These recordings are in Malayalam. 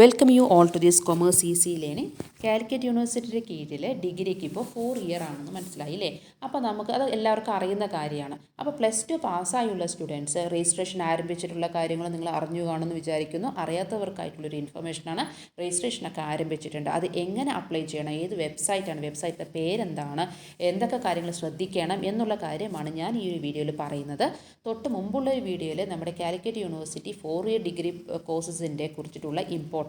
Welcome you all to this commerce easy learning. Calicut യൂണിവേഴ്സിറ്റിയുടെ കീഴിൽ ഡിഗ്രിക്ക് ഇപ്പോൾ 4 ഇയർ ആണെന്ന് മനസ്സിലായില്ലേ? അപ്പോൾ നമുക്ക് അത് എല്ലാവർക്കും അറിയുന്ന കാര്യമാണ്. അപ്പോൾ +2 പാസ്സായുള്ള സ്റ്റുഡൻസ് രജിസ്ട്രേഷൻ ആരംഭിച്ചിട്ടുള്ള കാര്യങ്ങൾ നിങ്ങൾ അറിഞ്ഞു കാണുമെന്ന് വിചാരിക്കുന്നു. അറിയാത്തവർക്കായിട്ടുള്ളൊരു ഇൻഫർമേഷനാണ്. രജിസ്ട്രേഷനൊക്കെ ആരംഭിച്ചിട്ടുണ്ട്. അത് എങ്ങനെ അപ്ലൈ ചെയ്യണം, ഏത് വെബ്സൈറ്റാണ്, വെബ്സൈറ്റിൻ്റെ പേരെന്താണ്, എന്തൊക്കെ കാര്യങ്ങൾ ശ്രദ്ധിക്കണം എന്നുള്ള കാര്യമാണ് ഞാൻ ഈ ഒരു വീഡിയോയിൽ പറയുന്നത്. തൊട്ട് മുമ്പുള്ള ഒരു വീഡിയോയിൽ നമ്മുടെ കാലിക്കറ്റ് യൂണിവേഴ്സിറ്റി 4 ഇയർ ഡിഗ്രി കോഴ്സസിൻ്റെ കുറിച്ചിട്ടുള്ള ഇമ്പോർട്ടൻസ്,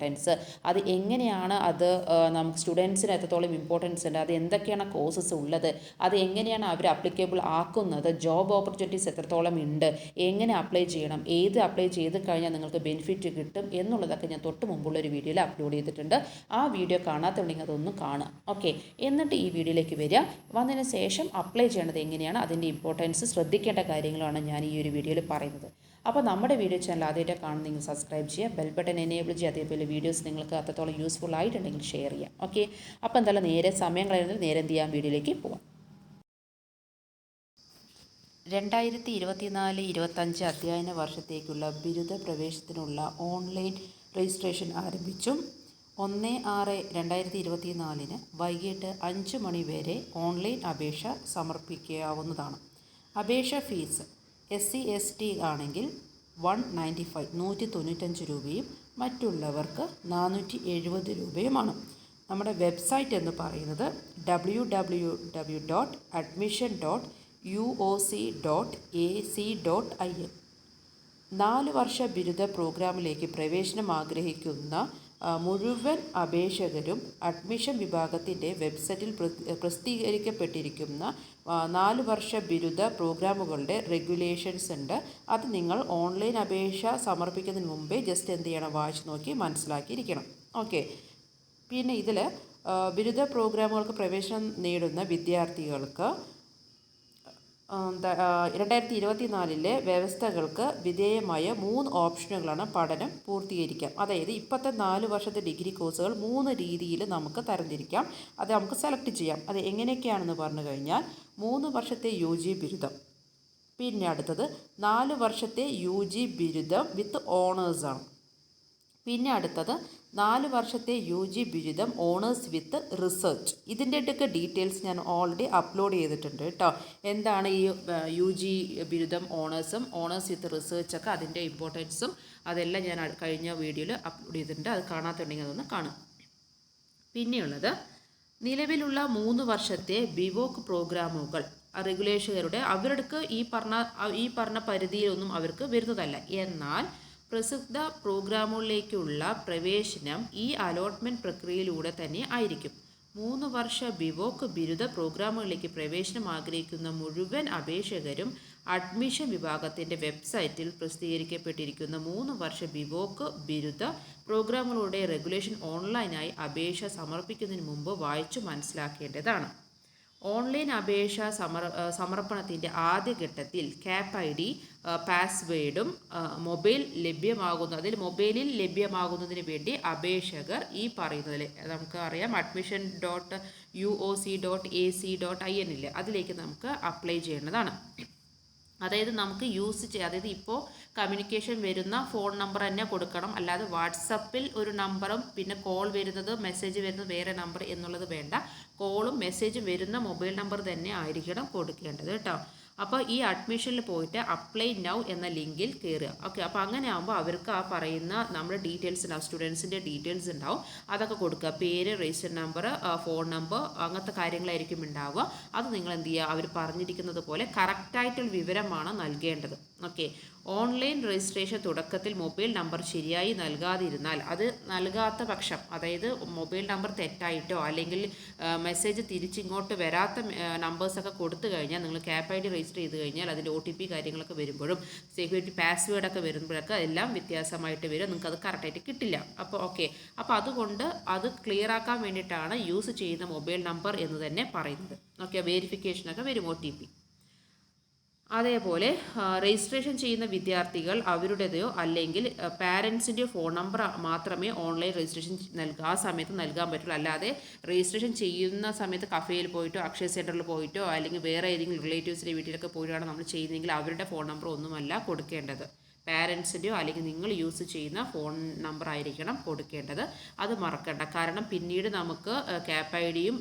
അത് എങ്ങനെയാണ്, അത് നമുക്ക് സ്റ്റുഡൻസിന് എത്രത്തോളം ഇമ്പോർട്ടൻസ് ഉണ്ട്, അത് എന്തൊക്കെയാണ് കോഴ്സസ് ഉള്ളത്, അത് എങ്ങനെയാണ് അവർ അപ്ലിക്കബിൾ ആക്കുന്നത്, ജോബ് ഓപ്പർച്യൂണിറ്റീസ് എത്രത്തോളം ഉണ്ട്, എങ്ങനെ അപ്ലൈ ചെയ്യണം, ഏത് അപ്ലൈ ചെയ്ത് കഴിഞ്ഞാൽ നിങ്ങൾക്ക് ബെനിഫിറ്റ് കിട്ടും എന്നുള്ളതൊക്കെ ഞാൻ തൊട്ട് മുമ്പുള്ള ഒരു വീഡിയോയിൽ അപ്ലോഡ് ചെയ്തിട്ടുണ്ട്. ആ വീഡിയോ കാണാത്തുണ്ടെങ്കിൽ അതൊന്ന് കാണുക. ഓക്കെ, എന്നിട്ട് ഈ വീഡിയോയിലേക്ക് വരിക. വന്നതിന് ശേഷം അപ്ലൈ ചെയ്യേണ്ടത് എങ്ങനെയാണ്, അതിൻ്റെ ഇമ്പോർട്ടൻസ്, ശ്രദ്ധിക്കേണ്ട കാര്യങ്ങളാണ് ഞാൻ ഈ ഒരു വീഡിയോയിൽ പറയുന്നത്. അപ്പോൾ നമ്മുടെ വീഡിയോ ചാനൽ ആദ്യമായിട്ട് കാണുന്ന നിങ്ങൾ സബ്സ്ക്രൈബ് ചെയ്യുക, ബെൽ ബട്ടൺ എനേബിൾ ചെയ്യുക, അതേപോലെ വീഡിയോസ് നിങ്ങൾക്ക് അത്രത്തോളം യൂസ്ഫുൾ ആയിട്ടുണ്ടെങ്കിൽ ഷെയർ ചെയ്യാം. ഓക്കെ, അപ്പോൾ എന്തായാലും നേരെ സമയം കളയുന്നത് നേരെ എന്ത് ചെയ്യാം, വീഡിയോയിലേക്ക് പോവാം. 2024-25 അധ്യയന വർഷത്തേക്കുള്ള ബിരുദ പ്രവേശനത്തിനുള്ള ഓൺലൈൻ രജിസ്ട്രേഷൻ ആരംഭിച്ചു. 1/6/2024 വൈകിട്ട് 5 മണി വരെ ഓൺലൈൻ അപേക്ഷ സമർപ്പിക്കാവുന്നതാണ്. അപേക്ഷ ഫീസ് SC/ST ആണെങ്കിൽ 195 രൂപയും മറ്റുള്ളവർക്ക് 470 രൂപയുമാണ്. നമ്മുടെ വെബ്സൈറ്റ് എന്ന് പറയുന്നത് www.admission.uoc.ac.in. 4 വർഷ ബിരുദ പ്രോഗ്രാമിലേക്ക് പ്രവേശനം ആഗ്രഹിക്കുന്ന മുഴുവൻ അപേക്ഷകരും അഡ്മിഷൻ വിഭാഗത്തിൻ്റെ വെബ്സൈറ്റിൽ പ്രസിദ്ധീകരിക്കപ്പെട്ടിരിക്കുന്ന 4 വർഷ ബിരുദ പ്രോഗ്രാമുകളുടെ റെഗുലേഷൻസ് ഉണ്ട്. അത് നിങ്ങൾ ഓൺലൈൻ അപേക്ഷ സമർപ്പിക്കുന്നതിന് മുമ്പേ ജസ്റ്റ് എന്ത് ചെയ്യണം, വായിച്ച് നോക്കി മനസ്സിലാക്കിയിരിക്കണം. ഓക്കെ, പിന്നെ ഇതിൽ ബിരുദ പ്രോഗ്രാമുകൾക്ക് പ്രവേശനം നേടുന്ന വിദ്യാർത്ഥികൾക്ക് 2024 വ്യവസ്ഥകൾക്ക് വിധേയമായ 3 ഓപ്ഷനുകളാണ് പഠനം പൂർത്തീകരിക്കാം. അതായത് ഇപ്പോഴത്തെ 4 വർഷത്തെ ഡിഗ്രി കോഴ്സുകൾ 3 രീതിയിൽ നമുക്ക് തരംതിരിക്കാം. അത് നമുക്ക് സെലക്ട് ചെയ്യാം. അത് എങ്ങനെയൊക്കെയാണെന്ന് പറഞ്ഞു കഴിഞ്ഞാൽ 3 വർഷത്തെ UG ബിരുദം, പിന്നെ അടുത്തത് 4 വർഷത്തെ UG ബിരുദം വിത്ത് ഓണേഴ്സാണ്, പിന്നെ അടുത്തത് 4 വർഷത്തെ UG ബിരുദം ഓണേഴ്സ് വിത്ത് റിസർച്ച്. ഇതിൻ്റെയൊക്കെ ഡീറ്റെയിൽസ് ഞാൻ ഓൾറെഡി അപ്ലോഡ് ചെയ്തിട്ടുണ്ട് കേട്ടോ. എന്താണ് ഈ UG ബിരുദം ഓണേഴ്സും ഓണേഴ്സ് വിത്ത് റിസർച്ചൊക്കെ, അതിൻ്റെ ഇമ്പോർട്ടൻസും അതെല്ലാം ഞാൻ കഴിഞ്ഞ വീഡിയോയിൽ അപ്ലോഡ് ചെയ്തിട്ടുണ്ട്. അത് കാണാത്തുണ്ടെങ്കിൽ അതൊന്ന് കാണും. പിന്നെയുള്ളത് നിലവിലുള്ള 3 വർഷത്തെ ബിവോക്ക് പ്രോഗ്രാമുകൾ റെഗുലേഷകരുടെ അവർക്ക് ഈ പറഞ്ഞ പരിധിയിലൊന്നും അവർക്ക് വരുന്നതല്ല. എന്നാൽ പ്രസിദ്ധ പ്രോഗ്രാമുകളിലേക്കുള്ള പ്രവേശനം ഈ അലോട്ട്മെൻറ്റ് പ്രക്രിയയിലൂടെ തന്നെ ആയിരിക്കും. 3 വർഷ ബിവോക്ക് ബിരുദ പ്രോഗ്രാമുകളിലേക്ക് പ്രവേശനം ആഗ്രഹിക്കുന്ന മുഴുവൻ അപേക്ഷകരും അഡ്മിഷൻ വിഭാഗത്തിൻ്റെ വെബ്സൈറ്റിൽ പ്രസിദ്ധീകരിക്കപ്പെട്ടിരിക്കുന്ന 3 വർഷ ബിവോക്ക് ബിരുദ പ്രോഗ്രാമുകളുടെ റെഗുലേഷൻ ഓൺലൈനായി അപേക്ഷ സമർപ്പിക്കുന്നതിന് മുമ്പ് വായിച്ചു മനസ്സിലാക്കേണ്ടതാണ്. ഓൺലൈൻ അപേക്ഷ സമർപ്പണത്തിൻ്റെ ആദ്യഘട്ടത്തിൽ CAP ID, പാസ്വേഡും മൊബൈലിൽ ലഭ്യമാകുന്നതിന് വേണ്ടി അപേക്ഷകർ ഈ പറയുന്നതിൽ നമുക്ക് അറിയാം admission.uoc.ac.in ഇല്ലേ, അതിലേക്ക് നമുക്ക് അപ്ലൈ ചെയ്യേണ്ടതാണ്. അതായത് നമുക്ക് അതായത് ഇപ്പോൾ കമ്മ്യൂണിക്കേഷൻ വരുന്ന ഫോൺ നമ്പർ തന്നെ കൊടുക്കണം. അല്ലാതെ വാട്സപ്പിൽ ഒരു നമ്പറും പിന്നെ കോൾ വരുന്നത്, മെസ്സേജ് വരുന്നത് വേറെ നമ്പർ എന്നുള്ളത് വേണ്ട. കോളും മെസ്സേജും വരുന്ന മൊബൈൽ നമ്പർ തന്നെ ആയിരിക്കണം കൊടുക്കേണ്ടത് കേട്ടോ. അപ്പോൾ ഈ അഡ്മിഷനിൽ പോയിട്ട് അപ്ലൈ നൗ എന്ന ലിങ്കിൽ കയറുക. ഓക്കെ, അപ്പോൾ അങ്ങനെ ആകുമ്പോൾ അവർക്ക് ആ പറയുന്ന നമ്മുടെ ഡീറ്റെയിൽസ് ഉണ്ടാവും, സ്റ്റുഡൻസിൻ്റെ ഡീറ്റെയിൽസ് ഉണ്ടാവും, അതൊക്കെ കൊടുക്കുക. പേര്, രജിസ്റ്റർ നമ്പർ, ഫോൺ നമ്പർ, അങ്ങനത്തെ കാര്യങ്ങളായിരിക്കും ഉണ്ടാവുക. അത് നിങ്ങൾ എന്ത് ചെയ്യുക, അവർ പറഞ്ഞിരിക്കുന്നത് പോലെ കറക്റ്റായിട്ടുള്ള വിവരമാണ് നൽകേണ്ടത്. ഓക്കെ, ഓൺലൈൻ രജിസ്ട്രേഷൻ തുടക്കത്തിൽ മൊബൈൽ നമ്പർ ശരിയായി നൽകാതിരുന്നാൽ, അത് നൽകാത്ത പക്ഷം, അതായത് മൊബൈൽ നമ്പർ തെറ്റായിട്ടോ അല്ലെങ്കിൽ മെസ്സേജ് തിരിച്ചിങ്ങോട്ട് വരാത്ത നമ്പേഴ്സൊക്കെ കൊടുത്തു കഴിഞ്ഞാൽ, നിങ്ങൾ CAP ID രജിസ്റ്റർ ചെയ്ത് കഴിഞ്ഞാൽ അതിൻ്റെ OTP കാര്യങ്ങളൊക്കെ വരുമ്പോഴും സെക്യൂരിറ്റി പാസ്വേഡൊക്കെ വരുമ്പോഴൊക്കെ എല്ലാം വ്യത്യാസമായിട്ട് വരും, നിങ്ങൾക്ക് അത് കറക്റ്റായിട്ട് കിട്ടില്ല. അപ്പോൾ ഓക്കെ, അപ്പോൾ അതുകൊണ്ട് അത് ക്ലിയർ ആക്കാൻ വേണ്ടിയിട്ടാണ് യൂസ് ചെയ്യുന്ന മൊബൈൽ നമ്പർ എന്ന് തന്നെ പറയുന്നത്. ഓക്കെ, വെരിഫിക്കേഷനൊക്കെ വരും OTP. അതേപോലെ രജിസ്ട്രേഷൻ ചെയ്യുന്ന വിദ്യാർത്ഥികൾ അവരുടേതോ അല്ലെങ്കിൽ പാരൻസിൻ്റെയോ ഫോൺ നമ്പർ മാത്രമേ ഓൺലൈൻ രജിസ്ട്രേഷൻ ആ സമയത്ത് നൽകാൻ പറ്റുള്ളൂ. അല്ലാതെ രജിസ്ട്രേഷൻ ചെയ്യുന്ന സമയത്ത് കഫേയിൽ പോയിട്ടോ അക്ഷയ സെൻറ്ററിൽ പോയിട്ടോ അല്ലെങ്കിൽ വേറെ ഏതെങ്കിലും റിലേറ്റീവ്സിൻ്റെ വീട്ടിലൊക്കെ പോയിട്ടാണ് നമ്മൾ ചെയ്യുന്നതെങ്കിൽ അവരുടെ ഫോൺ നമ്പർ ഒന്നുമല്ല കൊടുക്കേണ്ടത്. പാരൻസിൻ്റെയോ അല്ലെങ്കിൽ നിങ്ങൾ യൂസ് ചെയ്യുന്ന ഫോൺ നമ്പർ ആയിരിക്കണം കൊടുക്കേണ്ടത്. അത് മറക്കണ്ട. കാരണം പിന്നീട് നമുക്ക് ക്യാപ് ഐ ഡിയും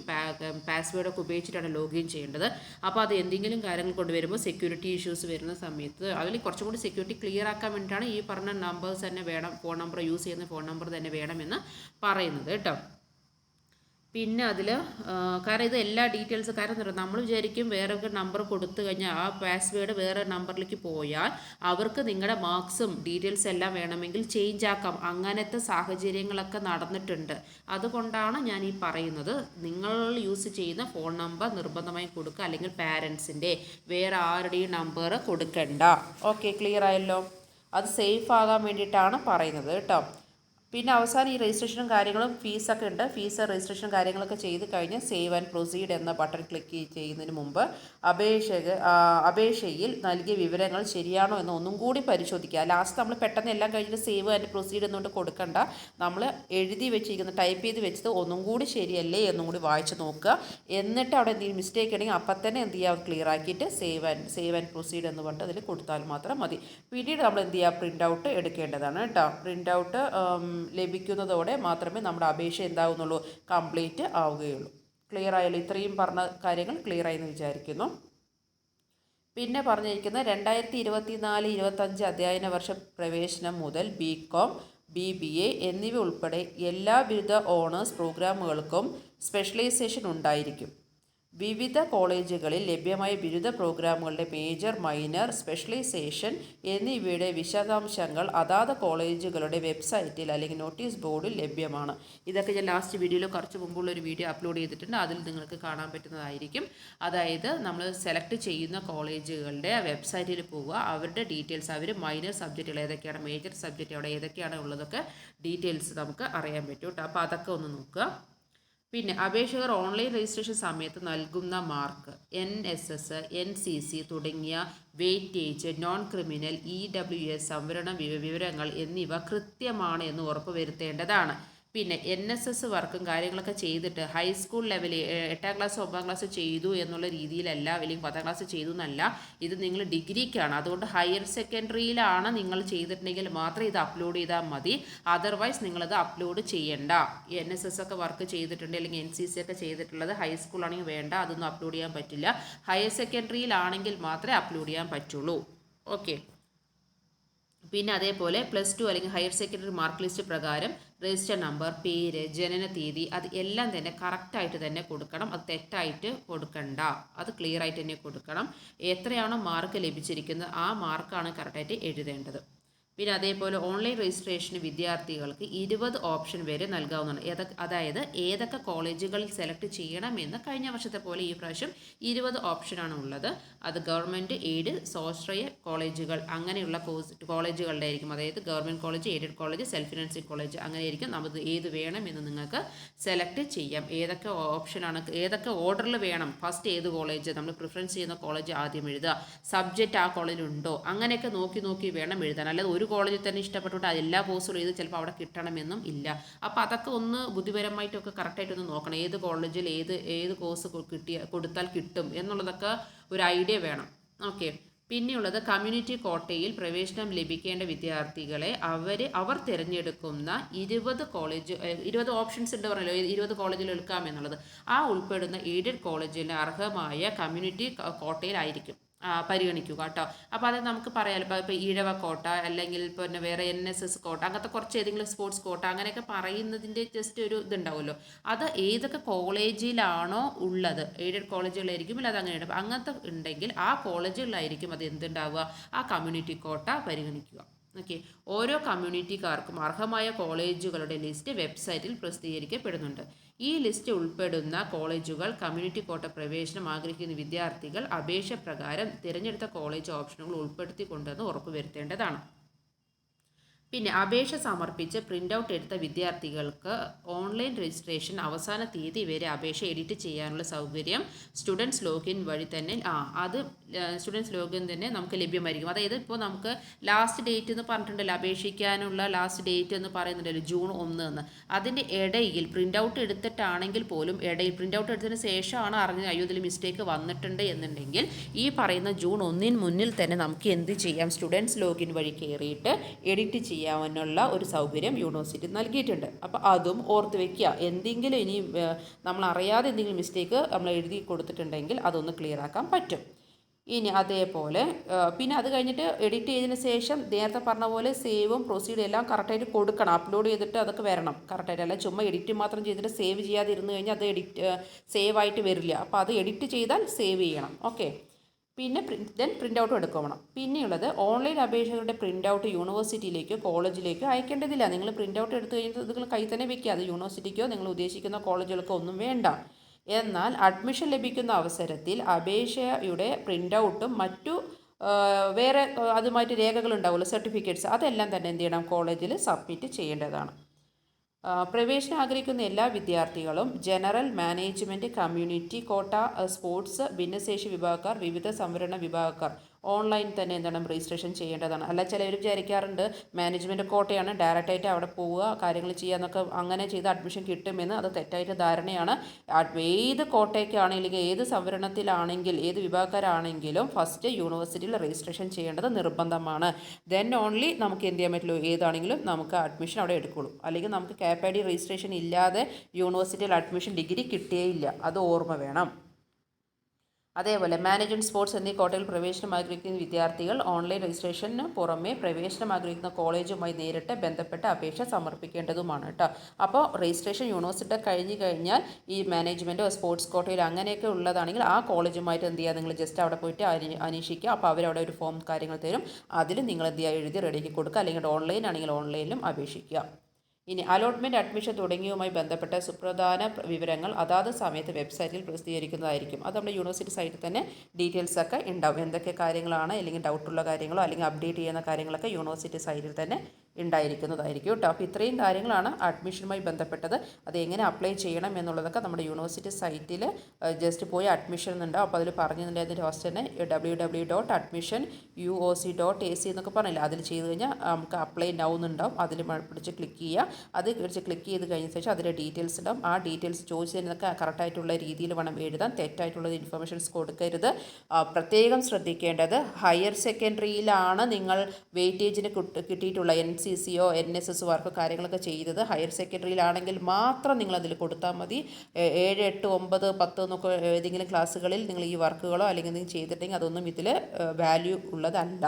പാസ്വേഡൊക്കെ ഉപയോഗിച്ചിട്ടാണ് ലോഗിൻ ചെയ്യേണ്ടത്. അപ്പോൾ അത് എന്തെങ്കിലും കാര്യങ്ങൾ കൊണ്ടുവരുമ്പോൾ സെക്യൂരിറ്റി ഇഷ്യൂസ് വരുന്ന സമയത്ത് അതിൽ കുറച്ചും കൂടി സെക്യൂരിറ്റി ക്ലിയർ ആക്കാൻ വേണ്ടിയിട്ടാണ് ഈ പറഞ്ഞ നമ്പേഴ്സ് തന്നെ വേണം, ഫോൺ നമ്പർ യൂസ് ചെയ്യുന്ന ഫോൺ നമ്പർ തന്നെ വേണമെന്ന് പറയുന്നത് കേട്ടോ. പിന്നെ അതിൽ കാരണം ഇത് എല്ലാ ഡീറ്റെയിൽസ്, കാരണം നമ്മൾ വിചാരിക്കും വേറെ ഒരു നമ്പർ കൊടുത്തു കഴിഞ്ഞാൽ ആ പാസ്വേഡ് വേറെ നമ്പറിലേക്ക് പോയാൽ അവർക്ക് നിങ്ങളുടെ മാർക്സും ഡീറ്റെയിൽസ് എല്ലാം വേണമെങ്കിൽ ചേഞ്ച് ആക്കാം. അങ്ങനത്തെ സാഹചര്യങ്ങളൊക്കെ നടന്നിട്ടുണ്ട്. അതുകൊണ്ടാണ് ഞാൻ ഈ പറയുന്നത്, നിങ്ങൾ യൂസ് ചെയ്യുന്ന ഫോൺ നമ്പർ നിർബന്ധമായും കൊടുക്കുക, അല്ലെങ്കിൽ പാരൻസിൻ്റെ വേറെ ആരുടെയും നമ്പർ കൊടുക്കണ്ട. ഓക്കെ, ക്ലിയർ ആയല്ലോ? അത് സേഫ് ആകാൻ വേണ്ടിയിട്ടാണ് പറയുന്നത് കേട്ടോ. പിന്നെ അവസാനം ഈ രജിസ്ട്രേഷനും കാര്യങ്ങളും ഫീസൊക്കെ ഉണ്ട്. ഫീസ് രജിസ്ട്രേഷൻ കാര്യങ്ങളൊക്കെ ചെയ്ത് കഴിഞ്ഞ് സേവ് ആൻഡ് പ്രൊസീഡ് എന്ന ബട്ടൺ ക്ലിക്ക് ചെയ്യുന്നതിന് മുമ്പ് അപേക്ഷയിൽ നൽകിയ വിവരങ്ങൾ ശരിയാണോ എന്ന് ഒന്നും കൂടി പരിശോധിക്കുക. ലാസ്റ്റ് നമ്മൾ പെട്ടെന്ന് എല്ലാം കഴിഞ്ഞിട്ട് സേവ് ആൻഡ് പ്രൊസീഡ് എന്നുകൊണ്ട് കൊടുക്കണ്ട. നമ്മൾ എഴുതി വെച്ചിരിക്കുന്ന ടൈപ്പ് ചെയ്ത് വെച്ചത് ഒന്നും കൂടി ശരിയല്ലേ എന്നും കൂടി വായിച്ച് നോക്കുക. എന്നിട്ട് അവിടെ എന്തെങ്കിലും മിസ്റ്റേക്ക് ഉണ്ടെങ്കിൽ അപ്പം തന്നെ എന്ത് ചെയ്യുക, ക്ലിയർ ആക്കിയിട്ട് സേവ് ആൻഡ് പ്രൊസീഡ് എന്ന് പറഞ്ഞിട്ട് അതിൽ കൊടുത്താൽ മാത്രം മതി. പിന്നീട് നമ്മൾ എന്ത് ചെയ്യുക, പ്രിൻ്റ് ഔട്ട് എടുക്കേണ്ടതാണ് കേട്ടോ. പ്രിൻ്റ് ഔട്ട് ലഭിക്കുന്നതോടെ മാത്രമേ നമ്മുടെ അപേക്ഷ എന്താകുന്നുള്ളൂ, കംപ്ലീറ്റ് ആവുകയുള്ളൂ. ക്ലിയർ ആയല്ലോ? ഇത്രയും പറഞ്ഞ കാര്യങ്ങൾ ക്ലിയർ ആയെന്ന് വിചാരിക്കുന്നു. പിന്നെ പറഞ്ഞിരിക്കുന്നത് 2024-25 അധ്യയന വർഷ പ്രവേശനം മുതൽ BCom, BBA എന്നിവ ഉൾപ്പെടെ എല്ലാ ബിരുദ ഓണേഴ്സ് പ്രോഗ്രാമുകൾക്കും സ്പെഷ്യലൈസേഷൻ ഉണ്ടായിരിക്കും. വിവിധ കോളേജുകളിൽ ലഭ്യമായ ബിരുദ പ്രോഗ്രാമുകളുടെ മേജർ, മൈനർ, സ്പെഷ്യലൈസേഷൻ എന്നിവയുടെ വിശദാംശങ്ങൾ അതാത് കോളേജുകളുടെ വെബ്സൈറ്റിൽ അല്ലെങ്കിൽ നോട്ടീസ് ബോർഡിൽ ലഭ്യമാണ്. ഇതൊക്കെ ഞാൻ ലാസ്റ്റ് വീഡിയോയിൽ കുറച്ച് മുമ്പുള്ളൊരു വീഡിയോ അപ്ലോഡ് ചെയ്തിട്ടുണ്ട്. അതിൽ നിങ്ങൾക്ക് കാണാൻ പറ്റുന്നതായിരിക്കും. അതായത് നമ്മൾ സെലക്ട് ചെയ്യുന്ന കോളേജുകളുടെ വെബ്സൈറ്റിൽ പോവുക, അവരുടെ ഡീറ്റെയിൽസ്, അവർ മൈനർ സബ്ജക്റ്റുകൾ ഏതൊക്കെയാണ്, മേജർ സബ്ജക്റ്റ് അവിടെ ഏതൊക്കെയാണ് ഉള്ളതൊക്കെ ഡീറ്റെയിൽസ് നമുക്ക് അറിയാൻ പറ്റും കേട്ടോ. അപ്പോൾ അതൊക്കെ ഒന്ന് നോക്കുക. പിന്നെ അപേക്ഷകർ ഓൺലൈൻ രജിസ്ട്രേഷൻ സമയത്ത് നൽകുന്ന മാർക്ക്, NSS, NCC തുടങ്ങിയ വെയിറ്റേജ്, നോൺ ക്രിമിനൽ, EWS സംവരണ വിവരങ്ങൾ എന്നിവ കൃത്യമാണ് എന്ന് ഉറപ്പുവരുത്തേണ്ടതാണ്. പിന്നെ NSS വർക്കും കാര്യങ്ങളൊക്കെ ചെയ്തിട്ട് ഹൈസ്കൂൾ ലെവലിൽ 8ാം ക്ലാസ് 9ാം ക്ലാസ് ചെയ്തു എന്നുള്ള രീതിയിലല്ല, അല്ലെങ്കിൽ 10ാം ക്ലാസ് ചെയ്തു എന്നല്ല. ഇത് നിങ്ങൾ ഡിഗ്രിക്കാണ്. അതുകൊണ്ട് ഹയർ സെക്കൻഡറിയിലാണ് നിങ്ങൾ ചെയ്തിട്ടുണ്ടെങ്കിൽ മാത്രമേ ഇത് അപ്ലോഡ് ചെയ്താൽ മതി. അതർവൈസ് നിങ്ങളത് അപ്ലോഡ് ചെയ്യണ്ട. NSS ഒക്കെ വർക്ക് ചെയ്തിട്ടുണ്ട് അല്ലെങ്കിൽ NCC ഒക്കെ ചെയ്തിട്ടുള്ളത് ഹൈസ്കൂളാണെങ്കിൽ വേണ്ട, അതൊന്നും അപ്ലോഡ് ചെയ്യാൻ പറ്റില്ല. ഹയർ സെക്കൻഡറിയിലാണെങ്കിൽ മാത്രമേ അപ്ലോഡ് ചെയ്യാൻ പറ്റുള്ളൂ. ഓക്കെ. പിന്നെ അതേപോലെ +2 അല്ലെങ്കിൽ ഹയർ സെക്കൻഡറി മാർക്ക് ലിസ്റ്റ് പ്രകാരം രജിസ്റ്റർ നമ്പർ, പേര്, ജനന തീയതി അത് എല്ലാം തന്നെ കറക്റ്റായിട്ട് തന്നെ കൊടുക്കണം. അത് തെറ്റായിട്ട് കൊടുക്കണ്ട. അത് ക്ലിയർ ആയിട്ട് തന്നെ കൊടുക്കണം. എത്രയാണോ മാർക്ക് ലഭിച്ചിരിക്കുന്നത് ആ മാർക്കാണ് കറക്റ്റായിട്ട് എഴുതേണ്ടത്. പിന്നെ അതേപോലെ ഓൺലൈൻ രജിസ്ട്രേഷന് വിദ്യാർത്ഥികൾക്ക് 20 ഓപ്ഷൻ വരെ നൽകാവുന്നതാണ്. അതായത് ഏതൊക്കെ കോളേജുകളിൽ സെലക്ട് ചെയ്യണമെന്ന് കഴിഞ്ഞ വർഷത്തെ പോലെ ഈ പ്രാവശ്യം 20 ഓപ്ഷനാണ് ഉള്ളത്. അത് ഗവൺമെൻറ്, എയ്ഡ്, സ്വാശ്രയ കോളേജുകൾ അങ്ങനെയുള്ള കോളേജുകളുടെ ആയിരിക്കും. അതായത് government college, aided college, self financing college അങ്ങനെയായിരിക്കും. നമുക്ക് ഏത് വേണമെന്ന് നിങ്ങൾക്ക് സെലക്ട് ചെയ്യാം. ഏതൊക്കെ ഓപ്ഷനാണ്, ഏതൊക്കെ ഓർഡറിൽ വേണം, ഫസ്റ്റ് ഏത് കോളേജ് നമ്മൾ പ്രിഫറൻസ് ചെയ്യുന്ന കോളേജ് ആദ്യം എഴുതുക, സബ്ജക്റ്റ് ആ കോളേജിലുണ്ടോ അങ്ങനെയൊക്കെ നോക്കി വേണം എഴുതാൻ. അല്ലാതെ ഒരു കോളേജിൽ തന്നെ ഇഷ്ടപ്പെട്ടിട്ട് എല്ലാ കോഴ്സുകളും ചെയ്ത് ചിലപ്പോൾ അവിടെ കിട്ടണമെന്നും ഇല്ല. അപ്പോൾ അതൊക്കെ ഒന്ന് ബുദ്ധിപരമായിട്ടൊക്കെ കറക്റ്റായിട്ടൊന്ന് നോക്കണം. ഏത് കോളേജിൽ ഏത് കോഴ്സ് കൊടുത്താൽ കിട്ടും എന്നുള്ളതൊക്കെ ഒരു ഐഡിയ വേണം. ഓക്കെ. പിന്നെയുള്ളത് കമ്മ്യൂണിറ്റി കോട്ടയിൽ പ്രവേശനം ലഭിക്കേണ്ട വിദ്യാർത്ഥികളെ അവർ തിരഞ്ഞെടുക്കുന്ന 20 ഓപ്ഷൻസ് ഉണ്ട് പറഞ്ഞല്ലോ, 20 കോളേജിൽ എടുക്കാമെന്നുള്ളത്. ആ ഉൾപ്പെടുന്ന എയ്ഡഡ് കോളേജിന് അർഹമായ കമ്മ്യൂണിറ്റി കോട്ടയിലായിരിക്കും പരിഗണിക്കുക കേട്ടോ. അപ്പോൾ അത് നമുക്ക് പറയാമല്ലോ, ഇപ്പോൾ ഈഴവ കോട്ട അല്ലെങ്കിൽ പിന്നെ വേറെ NSS കോട്ട അങ്ങനത്തെ കുറച്ച് ഏതെങ്കിലും സ്പോർട്സ് കോട്ട അങ്ങനെയൊക്കെ പറയുന്നതിൻ്റെ ജസ്റ്റ് ഒരു ഇതുണ്ടാവുമല്ലോ. അത് ഏതൊക്കെ കോളേജിലാണോ ഉള്ളത്, എയ്ഡഡ് കോളേജുകളായിരിക്കും അല്ല, അത് അങ്ങനെയുണ്ട്. അപ്പോൾ അങ്ങനത്തെ ഉണ്ടെങ്കിൽ ആ കോളേജുകളിലായിരിക്കും അത് എന്തുണ്ടാവുക, ആ കമ്മ്യൂണിറ്റി കോട്ട പരിഗണിക്കുക. ഓക്കെ. ഓരോ കമ്മ്യൂണിറ്റിക്കാർക്കും അർഹമായ കോളേജുകളുടെ ലിസ്റ്റ് വെബ്സൈറ്റിൽ പ്രസിദ്ധീകരിക്കപ്പെടുന്നുണ്ട്. ഈ ലിസ്റ്റ് ഉൾപ്പെടുന്ന കോളേജുകൾ കമ്മ്യൂണിറ്റി കോട്ട പ്രവേശനം ആഗ്രഹിക്കുന്ന വിദ്യാർത്ഥികൾ അപേക്ഷ പ്രകാരം തിരഞ്ഞെടുത്ത കോളേജ് ഓപ്ഷനുകൾ ഉൾപ്പെടുത്തിക്കൊണ്ടെന്ന് ഉറപ്പുവരുത്തേണ്ടതാണ്. പിന്നെ അപേക്ഷ സമർപ്പിച്ച് പ്രിൻ്റ് ഔട്ട് എടുത്ത വിദ്യാർത്ഥികൾക്ക് ഓൺലൈൻ രജിസ്ട്രേഷൻ അവസാന തീയതി വരെ അപേക്ഷ എഡിറ്റ് ചെയ്യാനുള്ള സൗകര്യം സ്റ്റുഡൻസ് ലോഗിൻ വഴി തന്നെ അത് സ്റ്റുഡൻസ് ലോഗിൻ തന്നെ നമുക്ക് ലഭ്യമായിരിക്കും. അതായത് ഇപ്പോൾ നമുക്ക് ലാസ്റ്റ് ഡേറ്റ് എന്ന് പറഞ്ഞിട്ടുണ്ടല്ലോ, അപേക്ഷിക്കാനുള്ള ലാസ്റ്റ് ഡേറ്റ് എന്ന് പറയുന്നുണ്ടല്ലോ ജൂൺ 1 എന്ന്. അതിൻ്റെ ഇടയിൽ പ്രിൻ്റ് ഔട്ട് എടുത്തിട്ടാണെങ്കിൽ പോലും ഇടയിൽ പ്രിൻ്റ് ഔട്ട് എടുത്തതിന് ശേഷമാണ് അറിഞ്ഞത് അയ്യോ ഇതിൽ മിസ്റ്റേക്ക് വന്നിട്ടുണ്ട് എന്നുണ്ടെങ്കിൽ ഈ പറയുന്ന ജൂൺ 1 മുന്നിൽ തന്നെ നമുക്ക് എന്ത് ചെയ്യാം, സ്റ്റുഡൻസ് ലോഗിൻ വഴി കയറിയിട്ട് എഡിറ്റ് ചെയ്യാനുള്ള ഒരു സൗകര്യം യൂണിവേഴ്സിറ്റി നൽകിയിട്ടുണ്ട്. അപ്പോൾ അതും ഓർത്ത് വയ്ക്കുക. എന്തെങ്കിലും ഇനി നമ്മൾ അറിയാതെ എന്തെങ്കിലും മിസ്റ്റേക്ക് നമ്മൾ എഴുതി കൊടുത്തിട്ടുണ്ടെങ്കിൽ അതൊന്ന് ക്ലിയർ ആക്കാൻ പറ്റും. ഇനി അതേപോലെ പിന്നെ അത് കഴിഞ്ഞിട്ട് എഡിറ്റ് ചെയ്തതിന് ശേഷം നേരത്തെ പറഞ്ഞ പോലെ സേവും പ്രൊസീഡും എല്ലാം കറക്റ്റായിട്ട് കൊടുക്കണം. അപ്ലോഡ് ചെയ്തിട്ട് അതൊക്കെ വരണം കറക്റ്റായിട്ട്. അല്ല ചുമ്മാ എഡിറ്റ് മാത്രം ചെയ്തിട്ട് സേവ് ചെയ്യാതെ ഇരുന്ന് കഴിഞ്ഞാൽ അത് സേവ് ആയിട്ട് വരില്ല. അപ്പോൾ അത് എഡിറ്റ് ചെയ്താൽ സേവ് ചെയ്യണം. ഓക്കെ. പിന്നെ പ്രിൻ്റ് ഔട്ടും എടുക്കണം. പിന്നെയുള്ളത് ഓൺലൈൻ അപേക്ഷകളുടെ പ്രിൻ്റ് ഔട്ട് യൂണിവേഴ്സിറ്റിയിലേക്കോ കോളേജിലേക്കോ അയക്കേണ്ടതില്ല. നിങ്ങൾ പ്രിൻ്റ് ഔട്ട് എടുത്തു കഴിഞ്ഞാൽ നിങ്ങൾ കയ്യിൽ തന്നെ വെക്കുക. അത് യൂണിവേഴ്സിറ്റിക്കോ നിങ്ങൾ ഉദ്ദേശിക്കുന്ന കോളേജുകൾക്കോ ഒന്നും വേണ്ട. എന്നാൽ അഡ്മിഷൻ ലഭിക്കുന്ന അവസരത്തിൽ അപേക്ഷയുടെ പ്രിൻ്റ് ഔട്ടും മറ്റു വേറെ അതുമായിട്ട് രേഖകളുണ്ടാവുമല്ലോ, സർട്ടിഫിക്കറ്റ്സ്, അതെല്ലാം തന്നെ എന്ത് ചെയ്യണം, കോളേജിൽ സബ്മിറ്റ് ചെയ്യേണ്ടതാണ്. പ്രവേശനം ആഗ്രഹിക്കുന്ന എല്ലാ വിദ്യാർത്ഥികളും general, management, community quota, sports, ഭിന്നശേഷി വിഭാഗക്കാർ, വിവിധ സംവരണ വിഭാഗക്കാർ ഓൺലൈൻ തന്നെ എന്താണ് രജിസ്ട്രേഷൻ ചെയ്യേണ്ടതാണ്. അല്ല ചിലർ വിചാരിക്കാറുണ്ട് മാനേജ്മെൻറ്റ് കോട്ടയാണ് ഡയറക്റ്റായിട്ട് അവിടെ പോവുക കാര്യങ്ങൾ ചെയ്യുക എന്നൊക്കെ, അങ്ങനെ ചെയ്ത് അഡ്മിഷൻ കിട്ടുമെന്ന്. അത് തെറ്റായിട്ട് ധാരണയാണ്. ഏത് കോട്ടയ്ക്കാണെങ്കിലും ഏത് സംവരണത്തിലാണെങ്കിൽ ഏത് വിഭാഗക്കാരാണെങ്കിലും ഫസ്റ്റ് യൂണിവേഴ്സിറ്റിയിൽ രജിസ്ട്രേഷൻ ചെയ്യേണ്ടത് നിർബന്ധമാണ്. ദെൻ ഓൺലി നമുക്ക് എന്ത് ചെയ്യാൻ പറ്റുള്ളൂ, ഏതാണെങ്കിലും നമുക്ക് അഡ്മിഷൻ അവിടെ എടുക്കുള്ളൂ. അല്ലെങ്കിൽ നമുക്ക് KPID രജിസ്ട്രേഷൻ ഇല്ലാതെ യൂണിവേഴ്സിറ്റിയിൽ അഡ്മിഷൻ ഡിഗ്രി കിട്ടുകയില്ല. അത് ഓർമ്മ വേണം. അതേപോലെ മാനേജ്മെൻറ്റ്, സ്പോർട്സ് എന്നീ കോട്ടയിൽ പ്രവേശനം ആഗ്രഹിക്കുന്ന വിദ്യാർത്ഥികൾ ഓൺലൈൻ രജിസ്ട്രേഷന് പുറമെ പ്രവേശനം ആഗ്രഹിക്കുന്ന കോളേജുമായി നേരിട്ട് ബന്ധപ്പെട്ട അപേക്ഷ സമർപ്പിക്കേണ്ടതുമാണ് കേട്ടോ. അപ്പോൾ രജിസ്ട്രേഷൻ യൂണിവേഴ്സിറ്റി കഴിഞ്ഞ് കഴിഞ്ഞാൽ ഈ മാനേജ്മെൻറ്റോ സ്പോർട്സ് കോട്ടയിൽ അങ്ങനെയൊക്കെ ഉള്ളതാണെങ്കിൽ ആ കോളേജുമായിട്ട് എന്ത് ചെയ്യുക, നിങ്ങൾ ജസ്റ്റ് അവിടെ പോയിട്ട് അന്വേഷിക്കുക. അപ്പോൾ അവരവിടെ ഒരു ഫോം കാര്യങ്ങൾ തരും. അതിൽ നിങ്ങൾ എന്ത് ചെയ്യുക, എഴുതി റെഡിയാക്കി കൊടുക്കുക. അല്ലെങ്കിൽ ഓൺലൈൻ ആണെങ്കിൽ ഓൺലൈനിലും അപേക്ഷിക്കുക. ഇനി അലോട്ട്മെൻറ്റ്, അഡ്മിഷൻ തുടങ്ങിയവുമായി ബന്ധപ്പെട്ട സുപ്രധാന വിവരങ്ങൾ അതാത് സമയത്ത് വെബ്സൈറ്റിൽ പ്രസിദ്ധീകരിക്കുന്നതായിരിക്കും. അത് നമ്മുടെ യൂണിവേഴ്സിറ്റി സൈറ്റിൽ തന്നെ ഡീറ്റെയിൽസൊക്കെ ഉണ്ടാവും. എന്തൊക്കെ കാര്യങ്ങളാണ്, അല്ലെങ്കിൽ ഡൗട്ടുള്ള കാര്യങ്ങളോ അല്ലെങ്കിൽ അപ്ഡേറ്റ് ചെയ്യുന്ന കാര്യങ്ങളൊക്കെ യൂണിവേഴ്സിറ്റി സൈറ്റിൽ തന്നെ ഉണ്ടായിരിക്കുന്നതായിരിക്കും കേട്ടോ. അപ്പോൾ ഇത്രയും കാര്യങ്ങളാണ് അഡ്മിഷനുമായി ബന്ധപ്പെട്ടത്. അത് എങ്ങനെ അപ്ലൈ ചെയ്യണം എന്നുള്ളതൊക്കെ നമ്മുടെ യൂണിവേഴ്സിറ്റി സൈറ്റിൽ ജസ്റ്റ് പോയി അഡ്മിഷൻ എന്നുണ്ടാവും. അപ്പോൾ അതിൽ പറഞ്ഞിട്ടുണ്ട് അതിൻ്റെ ഹോസ്റ്റ് തന്നെ www.admissionuoc.ac എന്നൊക്കെ പറഞ്ഞില്ല, അതിൽ ചെയ്ത് കഴിഞ്ഞാൽ നമുക്ക് അപ്ലൈ നൗ എന്നുണ്ടാവും. അതിൽ പിടിച്ച് ക്ലിക്ക് ചെയ്യുക. അത് പിടിച്ച് ക്ലിക്ക് ചെയ്ത് കഴിഞ്ഞ ശേഷം അതിൻ്റെ ഡീറ്റെയിൽസ് ഉണ്ടാവും. ആ ഡീറ്റെയിൽസ് ചോദിച്ചതിനൊക്കെ കറക്റ്റായിട്ടുള്ള രീതിയിൽ വേണം എഴുതാൻ. തെറ്റായിട്ടുള്ള ഇൻഫർമേഷൻസ് കൊടുക്കരുത്. പ്രത്യേകം ശ്രദ്ധിക്കേണ്ടത് ഹയർ സെക്കൻഡറിയിലാണ് നിങ്ങൾ വെയിറ്റേജിന് കിട്ടിയിട്ടുള്ള NCCയോ NSS വർക്കോ കാര്യങ്ങളൊക്കെ ചെയ്തത്. ഹയർ സെക്കൻഡറിയിലാണെങ്കിൽ മാത്രം നിങ്ങളതിൽ കൊടുത്താൽ മതി. 7, 8, 9, 10 എന്നൊക്കെ ഏതെങ്കിലും ക്ലാസ്സുകളിൽ നിങ്ങൾ ഈ വർക്കുകളോ അല്ലെങ്കിൽ എന്തെങ്കിലും ചെയ്തിട്ടുണ്ടെങ്കിൽ അതൊന്നും ഇതിൽ വാല്യൂ ഉള്ളതല്ല.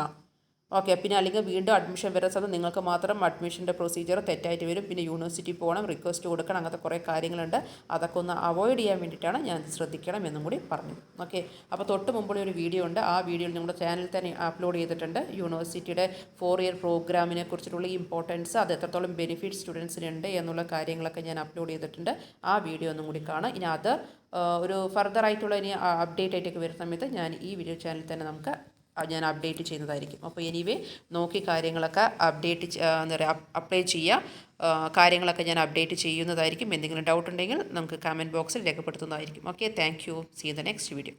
ഓക്കെ. പിന്നെ അല്ലെങ്കിൽ വീണ്ടും അഡ്മിഷൻ വരുന്ന സമയത്ത് നിങ്ങൾക്ക് മാത്രം അഡ്മിഷൻ്റെ പ്രൊസീജിയർ തെറ്റായിട്ട് വരും. പിന്നെ യൂണിവേഴ്സിറ്റി പോകണം, റിക്വസ്റ്റ് കൊടുക്കണം, അങ്ങനത്തെ കുറേ കാര്യങ്ങളുണ്ട്. അതൊക്കെ ഒന്ന് അവോയ്ഡ് ചെയ്യാൻ വേണ്ടിയിട്ടാണ് ഞാൻ ശ്രദ്ധിക്കണം എന്നും കൂടി പറഞ്ഞത്. ഓക്കെ. അപ്പോൾ തൊട്ട് മുമ്പുള്ള ഒരു വീഡിയോ ഉണ്ട്. ആ വീഡിയോയിൽ നമ്മുടെ ചാനലിൽ തന്നെ അപ്ലോഡ് ചെയ്തിട്ടുണ്ട്. യൂണിവേഴ്സിറ്റിയുടെ 4 ഇയർ പ്രോഗ്രാമിനെ കുറിച്ചിട്ടുള്ള ഇമ്പോർട്ടൻസ്, അത് എത്രത്തോളം ബെനിഫിറ്റ് സ്റ്റുഡൻസിനുണ്ട് എന്നുള്ള കാര്യങ്ങളൊക്കെ ഞാൻ അപ്ലോഡ് ചെയ്തിട്ടുണ്ട്. ആ വീഡിയോ ഒന്നും കൂടി കാണാം. ഇനി അത് ഒരു ഫർദർ ആയിട്ടുള്ള ഇനി അപ്ഡേറ്റ് ആയിട്ടൊക്കെ വരുന്ന സമയത്ത് ഞാൻ ഈ വീഡിയോ ചാനലിൽ തന്നെ ഞാൻ അപ്ഡേറ്റ് ചെയ്യുന്നതായിരിക്കും. അപ്പോൾ എനിവേ നോക്കി കാര്യങ്ങളൊക്കെ അപ്ഡേറ്റ് എന്താ പറയുക അപ്ലൈ ചെയ്യുക. കാര്യങ്ങളൊക്കെ ഞാൻ അപ്ഡേറ്റ് ചെയ്യുന്നതായിരിക്കും. എന്തെങ്കിലും ഡൗട്ട് ഉണ്ടെങ്കിൽ നമുക്ക് കമൻറ്റ് ബോക്സിൽ രേഖപ്പെടുത്തുന്നതായിരിക്കും. Okay, thank you. See you in the next video.